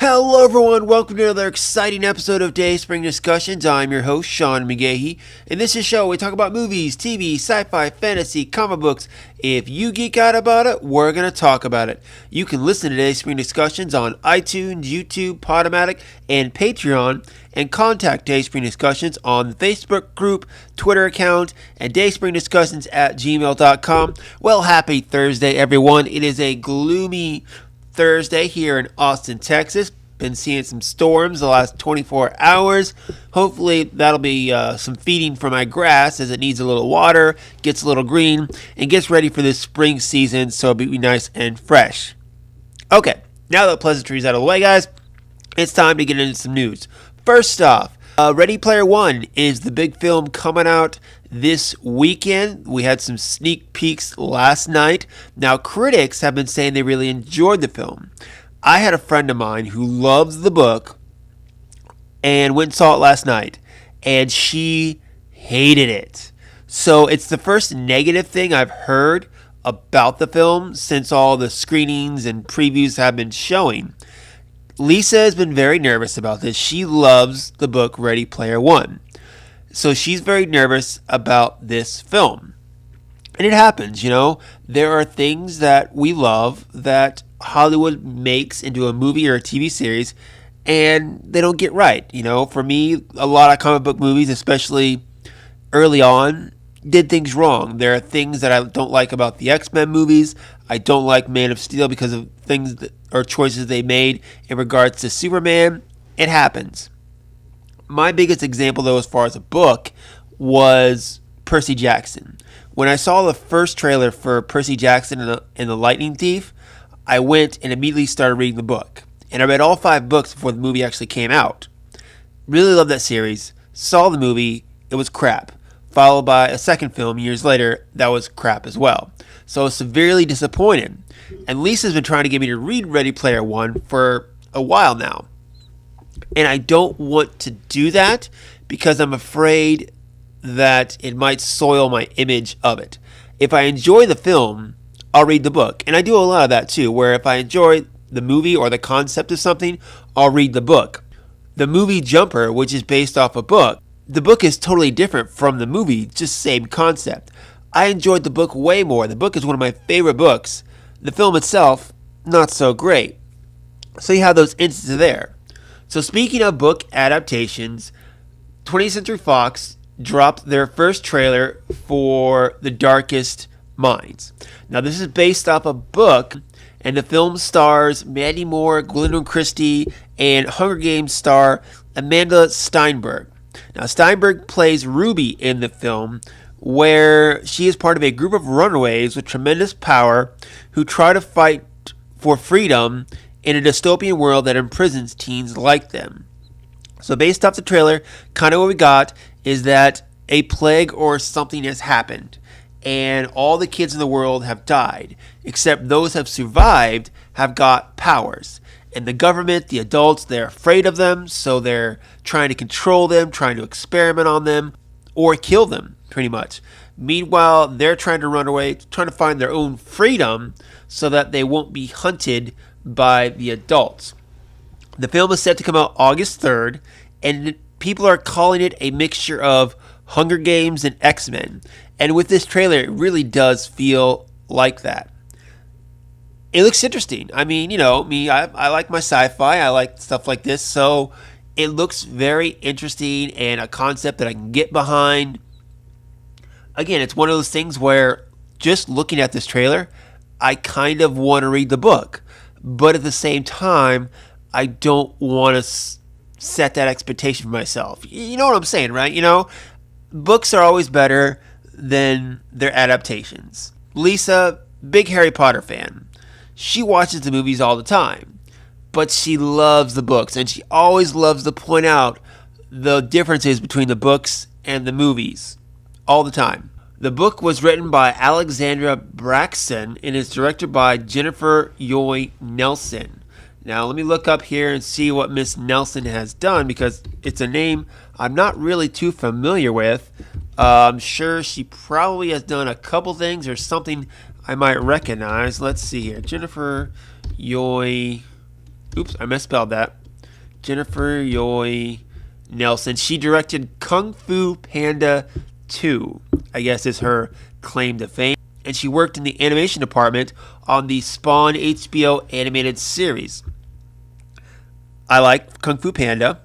Hello everyone, welcome to another exciting episode of Dayspring Discussions. I'm your host, Sean McGahee. In this show, we talk about movies, TV, sci-fi, fantasy, comic books. If you geek out about it, we're going to talk about it. You can listen to Dayspring Discussions on iTunes, YouTube, Podomatic, and Patreon, and contact Dayspring Discussions on the Facebook group, Twitter account, and dayspringdiscussions@gmail.com. Well, happy Thursday, everyone. It is a gloomy Thursday here in Austin, Texas. Been seeing some storms the last 24 hours. Hopefully that'll be some feeding for my grass as it needs a little water, gets a little green, and gets ready for this spring season, so it'll be nice and fresh. Okay, now that the pleasantries out of the way, guys, it's time to get into some news. First off, Ready Player One is the big film coming out this weekend. We had some sneak peeks last night. Now, critics have been saying they really enjoyed the film. I had a friend of mine who loves the book and went and saw it last night, and she hated it. So it's the first negative thing I've heard about the film since all the screenings and previews have been showing. Lisa has been very nervous about this. She loves the book Ready Player One. So she's very nervous about this film. And it happens, you know. There are things that we love that Hollywood makes into a movie or a TV series, and they don't get right. You know, for me, a lot of comic book movies, especially early on, did things wrong. There are things that I don't like about the X-Men movies. I don't like Man of Steel because of things that, or choices they made in regards to Superman. It happens. My biggest example, though, as far as a book, was Percy Jackson. When I saw the first trailer for Percy Jackson and the Lightning Thief, I went and immediately started reading the book. And I read all 5 books before the movie actually came out. Really loved that series. Saw the movie. It was crap. Followed by a second film years later that was crap as well. So I was severely disappointed. And Lisa's been trying to get me to read Ready Player One for a while now. And I don't want to do that because I'm afraid that it might soil my image of it. If I enjoy the film, I'll read the book. And I do a lot of that too, where if I enjoy the movie or the concept of something, I'll read the book. The movie Jumper, which is based off a book, the book is totally different from the movie, just same concept. I enjoyed the book way more. The book is one of my favorite books. The film itself, not so great. So you have those instances there. So speaking of book adaptations, 20th Century Fox dropped their first trailer for The Darkest Minds. Now this is based off a book, and the film stars Mandy Moore, Gwyndolyn Christie, and Hunger Games star Amanda Steinberg. Now, Steinberg plays Ruby in the film, where she is part of a group of runaways with tremendous power who try to fight for freedom in a dystopian world that imprisons teens like them. So based off the trailer, kind of what we got is that a plague or something has happened, and all the kids in the world have died, except those who have survived have got powers. And the government, the adults, they're afraid of them, so they're trying to control them, trying to experiment on them, or kill them, pretty much. Meanwhile, they're trying to run away, trying to find their own freedom so that they won't be hunted by the adults. The film is set to come out August 3rd, and people are calling it a mixture of Hunger Games and X-Men. And with this trailer, it really does feel like that. It looks interesting. I mean, you know, me, I like my sci-fi. I like stuff like this. So it looks very interesting and a concept that I can get behind. Again, it's one of those things where just looking at this trailer, I kind of want to read the book. But at the same time, I don't want to set that expectation for myself. You know what I'm saying, right? You know, books are always better than their adaptations. Lisa, big Harry Potter fan. She watches the movies all the time, but she loves the books, and she always loves to point out the differences between the books and the movies all the time. The book was written by Alexandra Braxton and is directed by Jennifer Yoy Nelson. Now, let me look up here and see what Miss Nelson has done, because it's a name I'm not really too familiar with. I'm sure she probably has done a couple things or something I might recognize. Let's see here. Jennifer Yoy Oops, I misspelled that. Jennifer Yoy Nelson. She directed Kung Fu Panda 2, I guess is her claim to fame. And she worked in the animation department on the Spawn HBO animated series. I like Kung Fu Panda.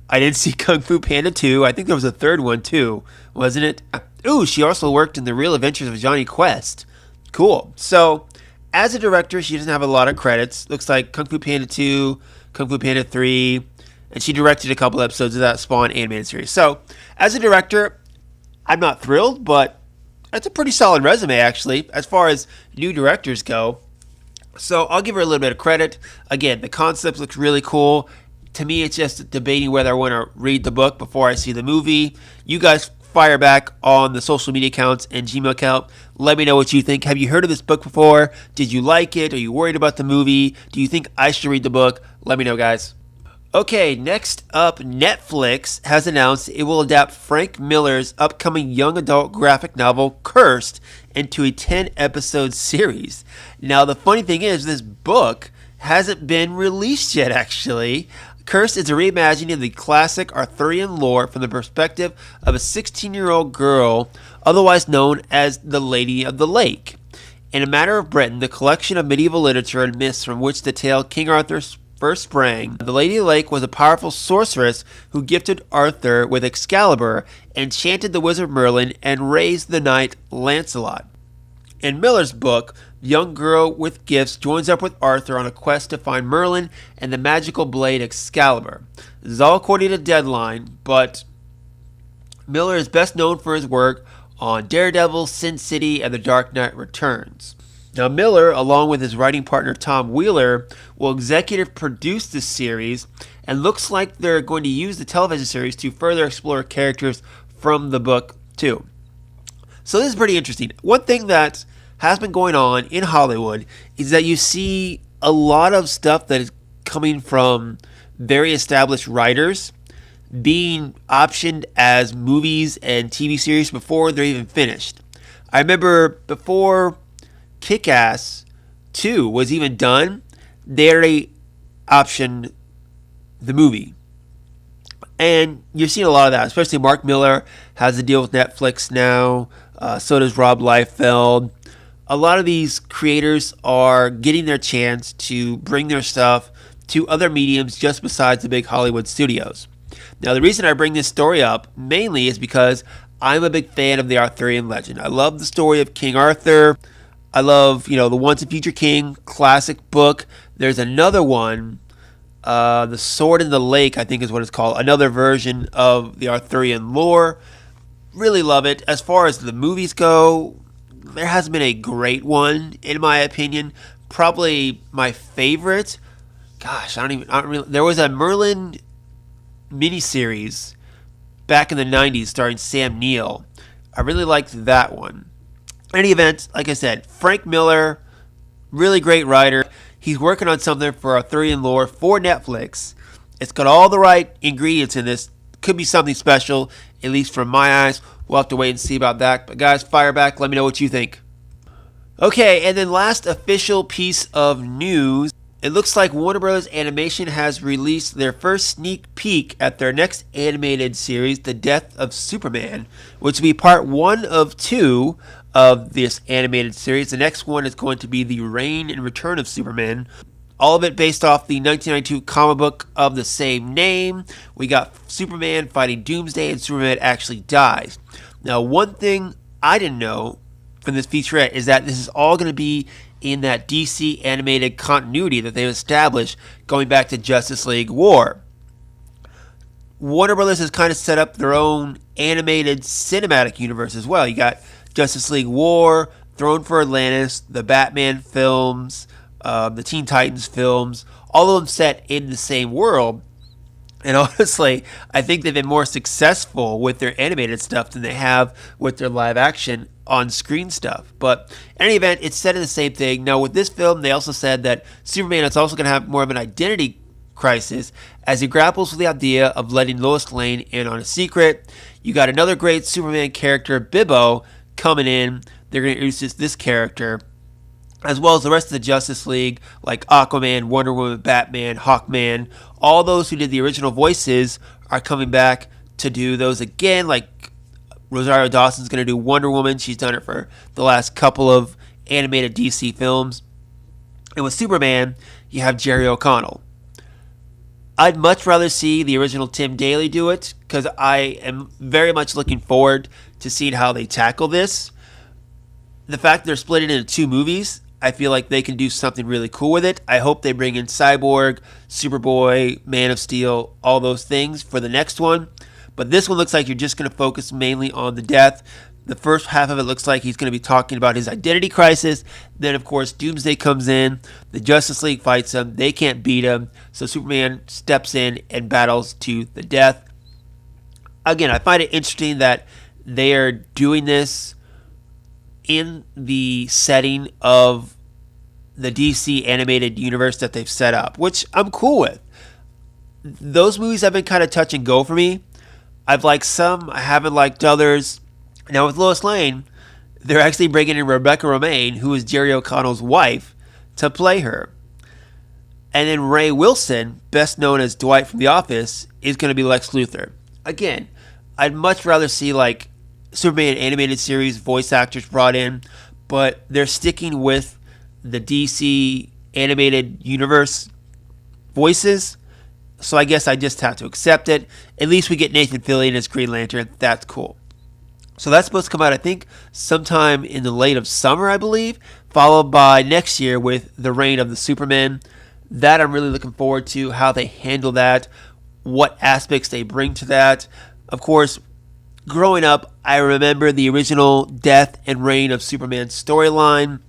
I didn't see Kung Fu Panda 2. I think there was a third one too, wasn't it? Ooh, she also worked in The Real Adventures of Johnny Quest. Cool. So, as a director, she doesn't have a lot of credits. Looks like Kung Fu Panda 2, Kung Fu Panda 3, and she directed a couple episodes of that Spawn animated series. So, as a director, I'm not thrilled, but that's a pretty solid resume, actually, as far as new directors go. So, I'll give her a little bit of credit. Again, the concept looks really cool. To me, it's just debating whether I want to read the book before I see the movie. You guys fire back on the social media accounts and Gmail account. Let me know what you think. Have you heard of this book before? Did you like it? Are you worried about the movie? Do you think I should read the book? Let me know, guys. Okay, next up, Netflix has announced it will adapt Frank Miller's upcoming young adult graphic novel, Cursed, into a 10-episode series. Now, the funny thing is, this book hasn't been released yet, actually. Cursed is a reimagining of the classic Arthurian lore from the perspective of a 16-year-old girl, otherwise known as the Lady of the Lake. In A Matter of Britain, the collection of medieval literature and myths from which the tale King Arthur first sprang, the Lady of the Lake was a powerful sorceress who gifted Arthur with Excalibur, enchanted the wizard Merlin, and raised the knight Lancelot. In Miller's book, the young girl with gifts joins up with Arthur on a quest to find Merlin and the magical blade Excalibur. This is all according to Deadline, but Miller is best known for his work on Daredevil, Sin City, and The Dark Knight Returns. Now, Miller, along with his writing partner Tom Wheeler, will executive produce this series, and looks like they're going to use the television series to further explore characters from the book, too. So this is pretty interesting. One thing that has been going on in Hollywood is that you see a lot of stuff that is coming from very established writers being optioned as movies and TV series before they're even finished. I remember before Kick-Ass 2 was even done, they already optioned the movie. And you're seeing a lot of that, especially Mark Miller has a deal with Netflix now. So does Rob Liefeld. A lot of these creators are getting their chance to bring their stuff to other mediums just besides the big Hollywood studios. Now, the reason I bring this story up mainly is because I'm a big fan of the Arthurian legend. I love the story of King Arthur. I love, the Once and Future King classic book. There's another one, The Sword in the Lake, I think is what it's called. Another version of the Arthurian lore. Really love it. As far as the movies go, there hasn't been a great one, in my opinion. Probably my favorite. Gosh, I don't really. There was a Merlin miniseries back in the 90s starring Sam Neill. I really liked that one. In any event, like I said, Frank Miller, really great writer. He's working on something for Arthurian lore for Netflix. It's got all the right ingredients in this. Could be something special, at least from my eyes. We'll have to wait and see about that. But guys, fire back. Let me know what you think. Okay, and then last official piece of news. It looks like Warner Bros. Animation has released their first sneak peek at their next animated series, The Death of Superman, which will be part 1 of 2 of this animated series. The next one is going to be The Reign and Return of Superman. All of it based off the 1992 comic book of the same name. We got Superman fighting Doomsday, and Superman actually dies. Now, one thing I didn't know from this featurette is that this is all going to be in that DC animated continuity that they've established going back to Justice League War. Warner Bros. Has kind of set up their own animated cinematic universe as well. You got Justice League War, Throne for Atlantis, the Batman films, the Teen Titans films, all of them set in the same world. And honestly, I think they've been more successful with their animated stuff than they have with their live action on-screen stuff. But in any event, it's set in the same thing. Now, with this film, they also said that Superman is also going to have more of an identity crisis as he grapples with the idea of letting Lois Lane in on a secret. You got another great Superman character, Bibbo, coming in. They're going to introduce this character. as well as the rest of the Justice League, like Aquaman, Wonder Woman, Batman, Hawkman. All those who did the original voices are coming back to do those again. Like Rosario Dawson's going to do Wonder Woman. She's done it for the last couple of animated DC films. And with Superman, you have Jerry O'Connell. I'd much rather see the original Tim Daly do it because I am very much looking forward to seeing how they tackle this. The fact they're splitting it into two movies, I feel like they can do something really cool with it. I hope they bring in Cyborg, Superboy, Man of Steel, all those things for the next one. But this one looks like you're just going to focus mainly on the death. The first half of it looks like he's going to be talking about his identity crisis. Then, of course, Doomsday comes in. The Justice League fights him. They can't beat him. So Superman steps in and battles to the death. Again, I find it interesting that they are doing this in the setting of the DC animated universe that they've set up, which I'm cool with. Those movies have been kind of touch and go for me. I've liked some, I haven't liked others. Now with Lois Lane, they're actually bringing in Rebecca Romijn, who is Jerry O'Connell's wife, to play her. And then Ray Wilson, best known as Dwight from The Office, is going to be Lex Luthor. Again, I'd much rather see like Superman animated series voice actors brought in, but they're sticking with the DC animated universe voices. So I guess I just have to accept it. At least we get Nathan Fillion as Green Lantern. That's cool. So that's supposed to come out, I think, sometime in the late of summer, I believe, followed by next year with The Reign of the Supermen. That I'm really looking forward to, how they handle that, what aspects they bring to that. Of course, growing up, I remember the original Death and Reign of Superman storyline.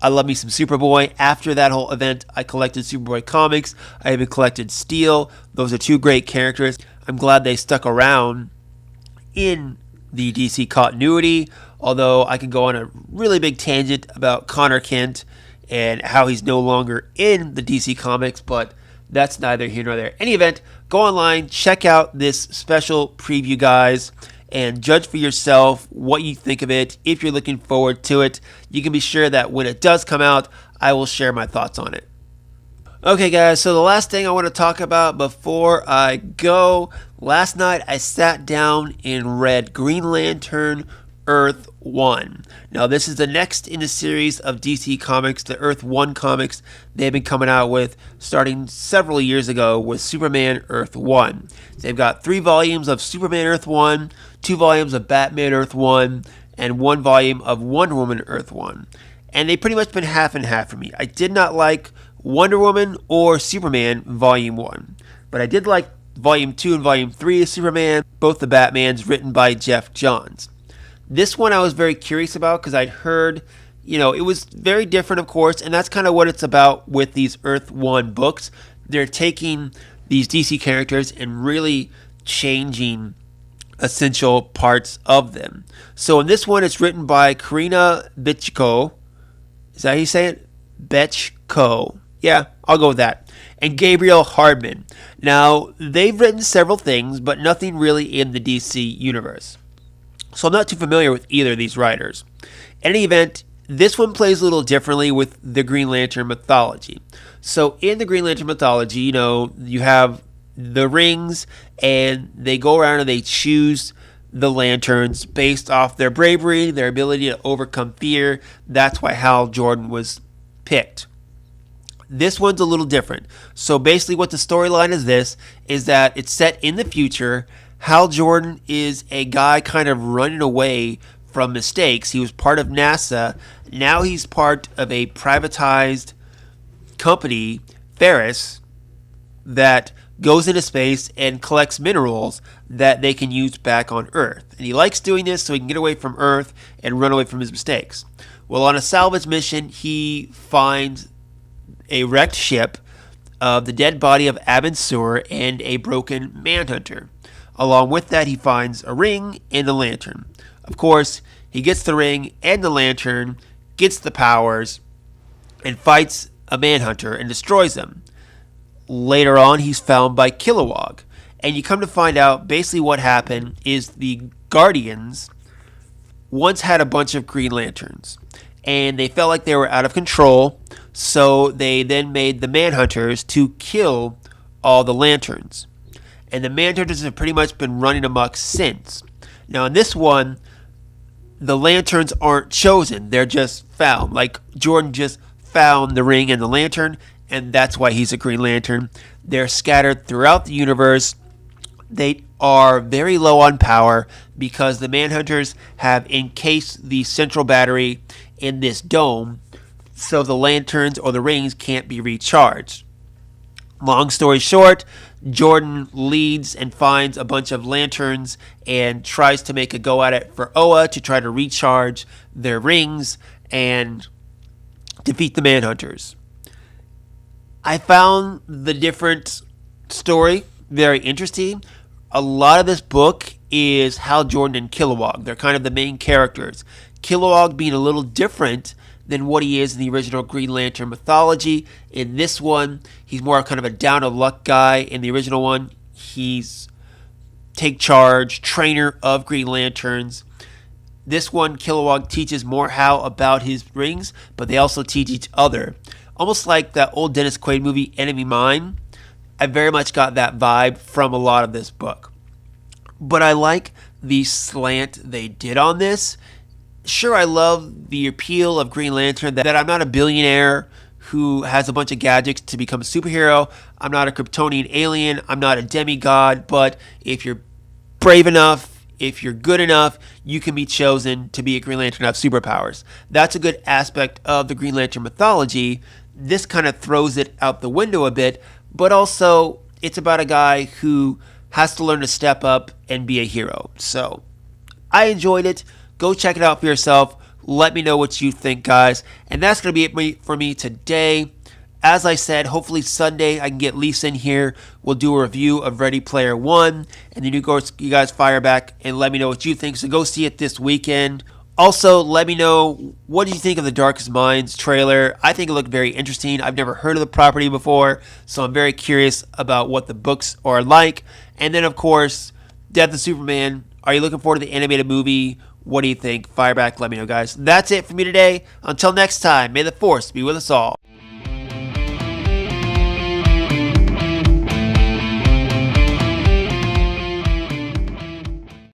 I love me some Superboy. After that whole event, I collected Superboy comics. I even collected Steel. Those are two great characters. I'm glad they stuck around in the DC continuity, although I can go on a really big tangent about Connor Kent and how he's no longer in the DC comics, but that's neither here nor there. In any event, go online, check out this special preview, guys, and judge for yourself what you think of it. If you're looking forward to it, you can be sure that when it does come out, I will share my thoughts on it. Okay, guys, so the last thing I want to talk about before I go, last night I sat down and read Green Lantern Earth 1. Now, this is the next in the series of DC Comics, the Earth 1 comics they've been coming out with starting several years ago with Superman Earth 1. They've got 3 volumes of Superman Earth 1, 2 volumes of Batman Earth 1, and 1 volume of Wonder Woman Earth 1. And they've pretty much been half and half for me. I did not like Wonder Woman or Superman Volume 1, but I did like Volume 2 and Volume 3 of Superman, both the Batmans written by Jeff Johns. This one I was very curious about because I'd heard, it was very different, of course, and that's kind of what it's about with these Earth 1 books. They're taking these DC characters and really changing essential parts of them. So in this one, it's written by Karina Bitchko. Is that how you say it? Betchko. Yeah, I'll go with that. And Gabriel Hardman. Now, they've written several things, but nothing really in the DC universe. So I'm not too familiar with either of these writers. In any event, this one plays a little differently with the Green Lantern mythology. So in the Green Lantern mythology, you have the rings, and they go around and they choose the lanterns based off their bravery, their ability to overcome fear. That's why Hal Jordan was picked. This one's a little different. So basically what the storyline is that it's set in the future. Hal Jordan is a guy kind of running away from mistakes. He was part of NASA. Now he's part of a privatized company, Ferris, that goes into space and collects minerals that they can use back on Earth. And he likes doing this so he can get away from Earth and run away from his mistakes. Well, on a salvage mission, he finds a wrecked ship, the dead body of Abin Sur, and a broken Manhunter. Along with that, he finds a ring and a lantern. Of course, he gets the ring and the lantern, gets the powers, and fights a Manhunter and destroys him. Later on, he's found by Kilowog. And you come to find out basically what happened is the Guardians once had a bunch of Green Lanterns. and they felt like they were out of control, so they then made the Manhunters to kill all the Lanterns. And the Manhunters have pretty much been running amok since. Now, in this one, the Lanterns aren't chosen, they're just found. Like, Jordan just found the ring and the lantern, and that's why he's a Green Lantern. They're scattered throughout the universe. They are very low on power because the Manhunters have encased the central battery in this dome, so the lanterns or the rings can't be recharged. Long story short, Jordan leads and finds a bunch of lanterns and tries to make a go at it for Oa to try to recharge their rings and defeat the Manhunters. I found the different story very interesting. A lot of this book is Hal Jordan and Kilowog. They're kind of the main characters. Kilowog being a little different than what he is in the original Green Lantern mythology. In this one, he's more kind of a down-to-luck guy. In the original one, he's take charge, trainer of Green Lanterns. This one, Kilowog teaches more Hal about his rings, but they also teach each other. Almost like that old Dennis Quaid movie, Enemy Mine. I very much got that vibe from a lot of this book. But I like the slant they did on this. Sure, I love the appeal of Green Lantern, that I'm not a billionaire who has a bunch of gadgets to become a superhero. I'm not a Kryptonian alien. I'm not a demigod. But if you're brave enough, if you're good enough, you can be chosen to be a Green Lantern and have superpowers. That's a good aspect of the Green Lantern mythology. This kind of throws it out the window a bit, but also it's about a guy who has to learn to step up and be a hero. So I enjoyed it. Go check it out for yourself. Let me know what you think, guys. And that's going to be it for me today. As I said, hopefully Sunday I can get Lisa in here. We'll do a review of Ready Player One. And then you guys fire back and let me know what you think. So go see it this weekend. Also, let me know, what do you think of the Darkest Minds trailer? I think it looked very interesting. I've never heard of the property before, so I'm very curious about what the books are like. And then, of course, Death of Superman. Are you looking forward to the animated movie? What do you think? Fire back, let me know, guys. That's it for me today. Until next time, may the Force be with us all.